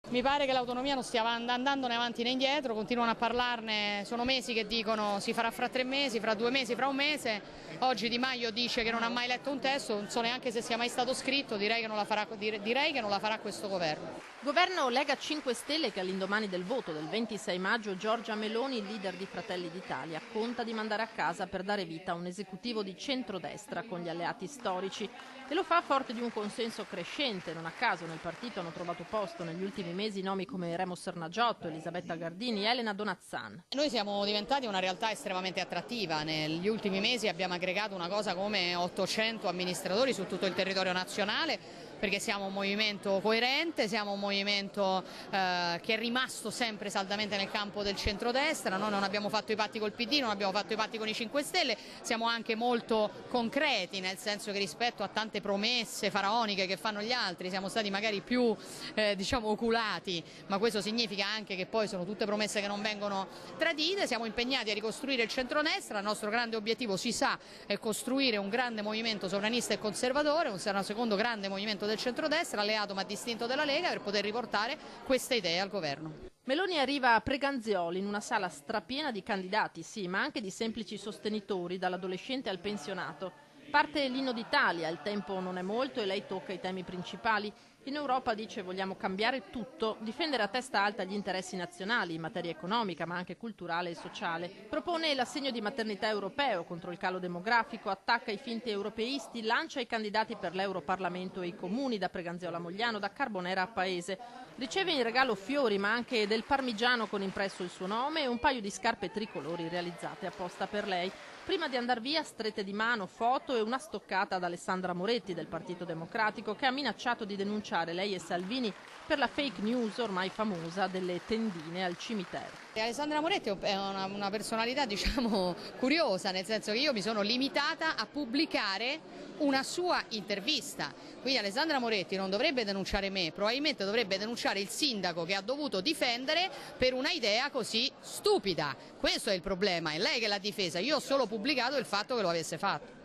Mi pare che l'autonomia non stia andando né avanti né indietro, continuano a parlarne, sono mesi che dicono si farà fra 3 mesi, fra 2 mesi, fra un mese. Oggi Di Maio dice che non ha mai letto un testo, non so neanche se sia mai stato scritto, direi che non la farà questo governo. Governo Lega 5 Stelle che all'indomani del voto del 26 maggio Giorgia Meloni, leader di Fratelli d'Italia, conta di mandare a casa per dare vita a un esecutivo di centrodestra con gli alleati storici e lo fa forte di un consenso crescente. Non a caso nel partito hanno trovato posto negli ultimi mesi nomi come Remo Sernagiotto, Elisabetta Gardini, Elena Donazzan. Noi siamo diventati una realtà estremamente attrattiva, negli ultimi mesi abbiamo aggregato una cosa come 800 amministratori su tutto il territorio nazionale, perché siamo un movimento coerente, siamo un movimento che è rimasto sempre saldamente nel campo del centrodestra. Noi non abbiamo fatto i patti col PD, non abbiamo fatto i patti con i 5 Stelle, siamo anche molto concreti, nel senso che rispetto a tante promesse faraoniche che fanno gli altri siamo stati magari più diciamo oculati, ma questo significa anche che poi sono tutte promesse che non vengono tradite. Siamo impegnati a ricostruire il centrodestra, il nostro grande obiettivo si sa è costruire un grande movimento sovranista e conservatore, un secondo grande movimento del centrodestra, alleato ma distinto della Lega, per poter riportare queste idee al governo. Meloni arriva a Preganzioli in una sala strapiena di candidati, sì, ma anche di semplici sostenitori, dall'adolescente al pensionato. Parte l'inno d'Italia, il tempo non è molto e lei tocca i temi principali. In Europa dice vogliamo cambiare tutto, difendere a testa alta gli interessi nazionali in materia economica ma anche culturale e sociale. Propone l'assegno di maternità europeo contro il calo demografico, attacca i finti europeisti, lancia i candidati per l'Europarlamento e i comuni da Preganziola a Mogliano, da Carbonera a Paese. Riceve in regalo fiori ma anche del parmigiano con impresso il suo nome e un paio di scarpe tricolori realizzate apposta per lei. Prima di andar via, strette di mano, foto e una stoccata ad Alessandra Moretti del Partito Democratico, che ha minacciato di denunciare lei e Salvini per la fake news ormai famosa delle tendine al cimitero. Alessandra Moretti è una personalità diciamo curiosa, nel senso che io mi sono limitata a pubblicare una sua intervista, quindi Alessandra Moretti non dovrebbe denunciare me, probabilmente dovrebbe denunciare il sindaco che ha dovuto difendere per una idea così stupida. Questo è il problema, è lei che l'ha difesa, io ho solo pubblicato il fatto che lo avesse fatto.